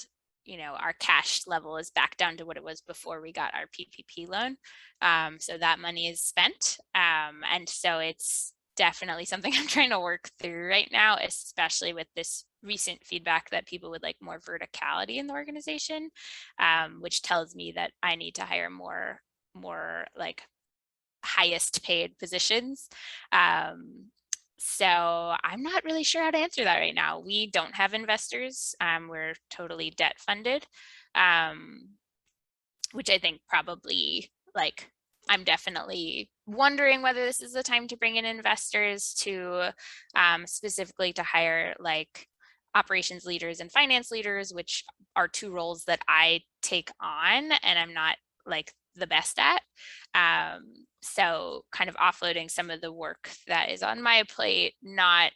our cash level is back down to what it was before we got our PPP loan. So that money is spent, and so it's definitely something I'm trying to work through right now, especially with this recent feedback that people would like more verticality in the organization, which tells me that I need to hire more like highest paid positions. So I'm not really sure how to answer that right now. We don't have investors. We're totally debt funded, which I think probably like I'm definitely wondering whether this is the time to bring in investors to specifically to hire like operations leaders and finance leaders, which are two roles that I take on and I'm not like the best at. So kind of offloading some of the work that is on my plate, not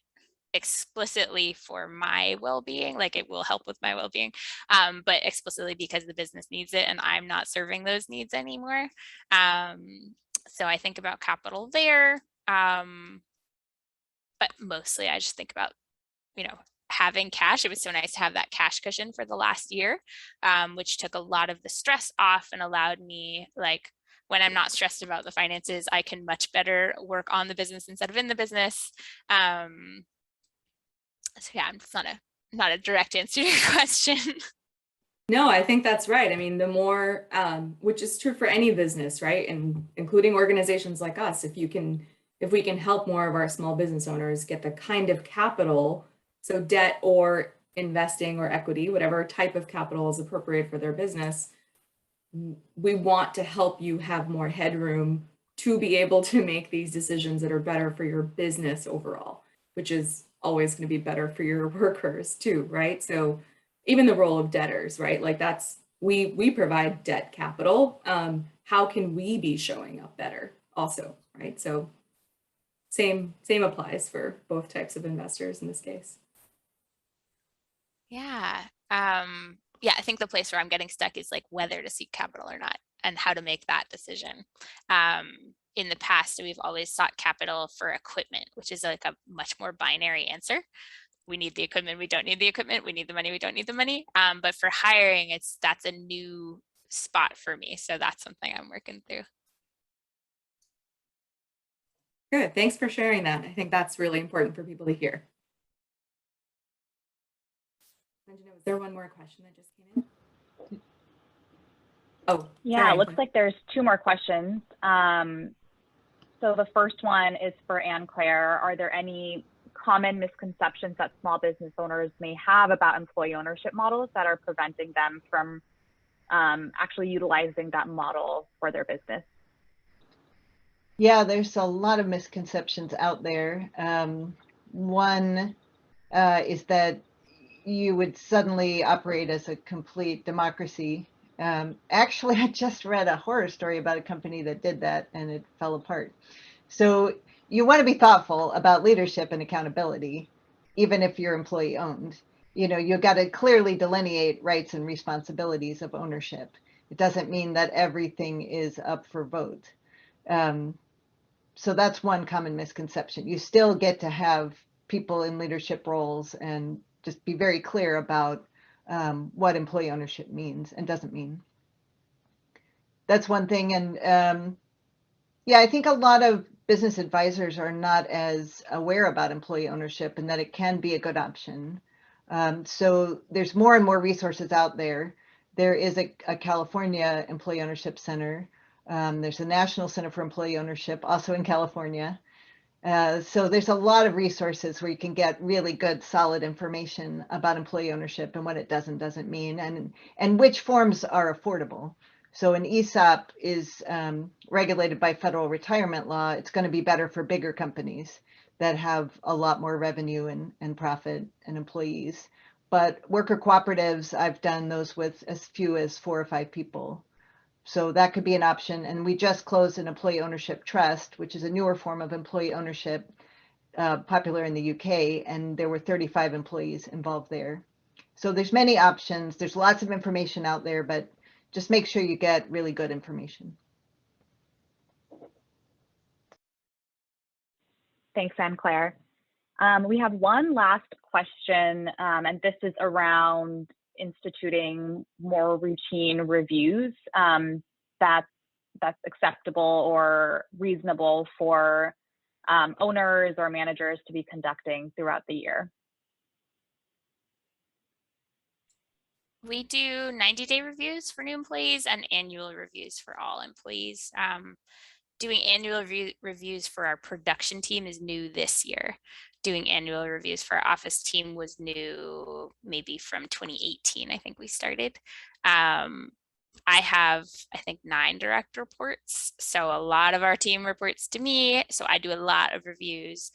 explicitly for my well-being, like it will help with my well-being, but explicitly because the business needs it and I'm not serving those needs anymore. So I think about capital there, but mostly I just think about, having cash. It was so nice to have that cash cushion for the last year, which took a lot of the stress off and allowed me, like, when I'm not stressed about the finances, I can much better work on the business instead of in the business. So yeah, it's not a direct answer to your question. No, I think that's right. I mean, the more, which is true for any business, right? And including organizations like us, if we can help more of our small business owners get the kind of capital, so debt or investing or equity, whatever type of capital is appropriate for their business, we want to help you have more headroom to be able to make these decisions that are better for your business overall, which is always going to be better for your workers too, right? So even the role of debtors, right? Like we provide debt capital. How can we be showing up better also, right? So same applies for both types of investors in this case. Yeah. Yeah, I think the place where I'm getting stuck is like whether to seek capital or not and how to make that decision. In the past, we've always sought capital for equipment, which is like a much more binary answer. We need the equipment, we don't need the equipment, we need the money, we don't need the money. But for hiring, that's a new spot for me. So that's something I'm working through. Good, thanks for sharing that. I think that's really important for people to hear. Was there one more question that just came in? Oh, yeah, sorry. It looks like there's two more questions. So the first one is for Anne-Claire. Are there any common misconceptions that small business owners may have about employee ownership models that are preventing them from actually utilizing that model for their business? Yeah, there's a lot of misconceptions out there. One is that you would suddenly operate as a complete democracy. Actually, I just read a horror story about a company that did that and it fell apart. So you want to be thoughtful about leadership and accountability, even if you're employee owned. You've got to clearly delineate rights and responsibilities of ownership. It doesn't mean that everything is up for vote. So that's one common misconception. You still get to have people in leadership roles and just be very clear about what employee ownership means and doesn't mean. That's one thing. And yeah, I think a lot of business advisors are not as aware about employee ownership and that it can be a good option. So there's more and more resources out there. There is a California Employee Ownership Center. There's a National Center for Employee Ownership, also in California. So there's a lot of resources where you can get really good, solid information about employee ownership and what it does and doesn't mean, and which forms are affordable. So an ESOP is regulated by federal retirement law. It's going to be better for bigger companies that have a lot more revenue and profit and employees. But worker cooperatives, I've done those with as few as 4 or 5 people. So that could be an option. And we just closed an employee ownership trust, which is a newer form of employee ownership. popular in the UK, and there were 35 employees involved there. So there's many options. There's lots of information out there, but just make sure you get really good information. Thanks, Anne-Claire. We have one last question, and this is around instituting more routine reviews that's acceptable or reasonable for owners or managers to be conducting throughout the year. We do 90-day reviews for new employees and annual reviews for all employees. Doing annual reviews for our production team is new this year. Doing annual reviews for our office team was new maybe from 2018, I think we started. I have, I think, 9 direct reports. So a lot of our team reports to me. So I do a lot of reviews.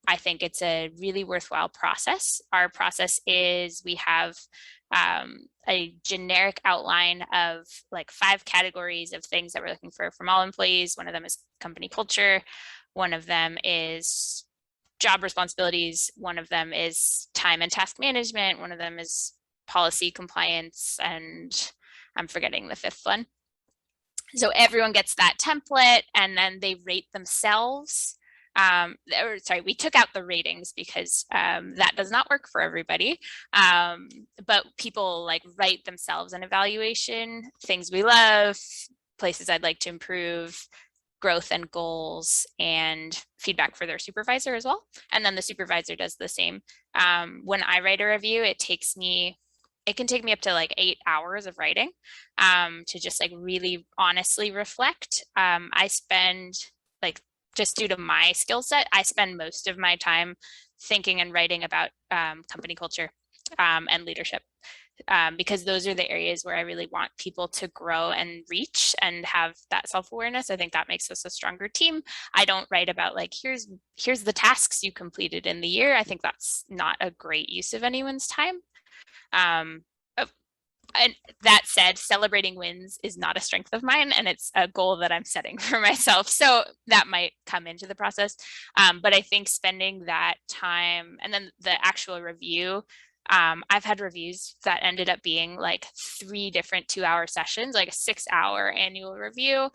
I think it's a really worthwhile process. Our process is we have a generic outline of like 5 categories of things that we're looking for from all employees. One of them is company culture. One of them is job responsibilities. One of them is time and task management. One of them is policy compliance, and I'm forgetting the 5th one. So everyone gets that template and then they rate themselves. Sorry, we took out the ratings because that does not work for everybody. But people like write themselves an evaluation, things we love, places I'd like to improve, growth and goals, and feedback for their supervisor as well. And then the supervisor does the same. When I write a review, it can take me up to like 8 hours of writing to just like really honestly reflect. I spend like, just due to my skill set, I spend most of my time thinking and writing about company culture and leadership, because those are the areas where I really want people to grow and reach and have that self-awareness. I think that makes us a stronger team. I don't write about like, here's the tasks you completed in the year. I think that's not a great use of anyone's time. And that said, celebrating wins is not a strength of mine, and it's a goal that I'm setting for myself. So that might come into the process. But I think spending that time and then the actual review, I've had reviews that ended up being like 3 different 2-hour sessions, like a 6-hour annual review,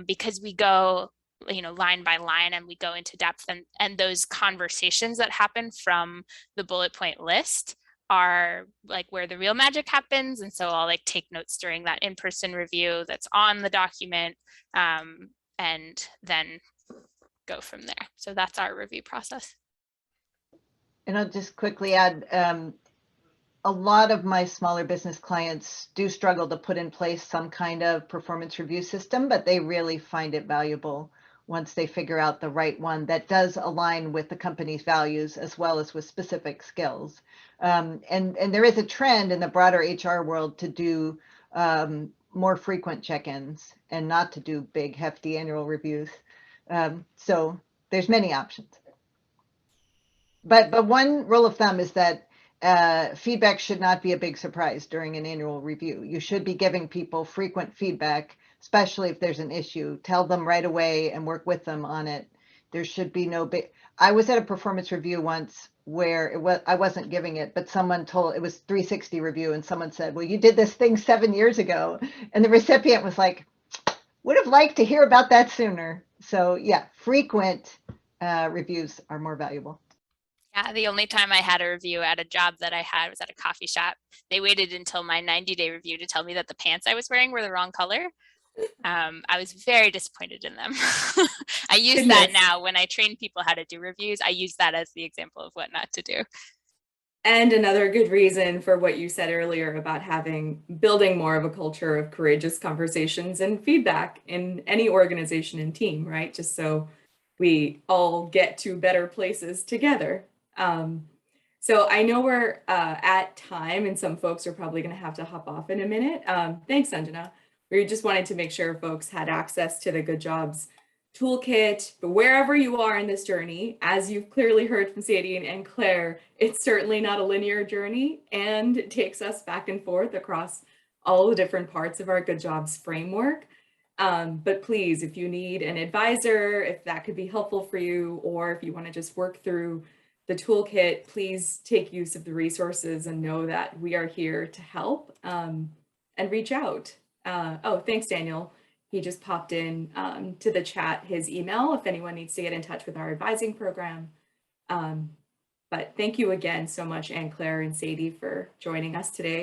because we go, you know, line by line, and we go into depth, and those conversations that happen from the bullet point list are like where the real magic happens. And so I'll like take notes during that in-person review that's on the document, and then go from there. So that's our review process. And I'll just quickly add, a lot of my smaller business clients do struggle to put in place some kind of performance review system, but they really find it valuable once they figure out the right one that does align with the company's values as well as with specific skills. And there is a trend in the broader HR world to do more frequent check-ins and not to do big, hefty annual reviews. So there's many options. But one rule of thumb is that feedback should not be a big surprise during an annual review. You should be giving people frequent feedback, especially if there's an issue. Tell them right away and work with them on it. There should be no big. I was at a performance review once where I wasn't giving it, but someone told, it was 360 review, and someone said, well, you did this thing 7 years ago. And the recipient was like, would have liked to hear about that sooner. So yeah, frequent reviews are more valuable. Yeah, the only time I had a review at a job that I had was at a coffee shop. They waited until my 90-day review to tell me that the pants I was wearing were the wrong color. I was very disappointed in them. I use that now when I train people how to do reviews. I use that as the example of what not to do. And another good reason for what you said earlier about building more of a culture of courageous conversations and feedback in any organization and team, right? Just so we all get to better places together. So I know we're at time, and some folks are probably going to have to hop off in a minute. Thanks, Sanjana. We just wanted to make sure folks had access to the Good Jobs toolkit, but wherever you are in this journey, as you've clearly heard from Sadie and Claire, it's certainly not a linear journey, and it takes us back and forth across all the different parts of our Good Jobs framework. But please, if you need an advisor, if that could be helpful for you, or if you want to just work through the toolkit, please take use of the resources and know that we are here to help, and reach out. Oh, thanks, Daniel. He just popped in to the chat his email if anyone needs to get in touch with our advising program. But thank you again so much, Anne-Claire and Sadie, for joining us today.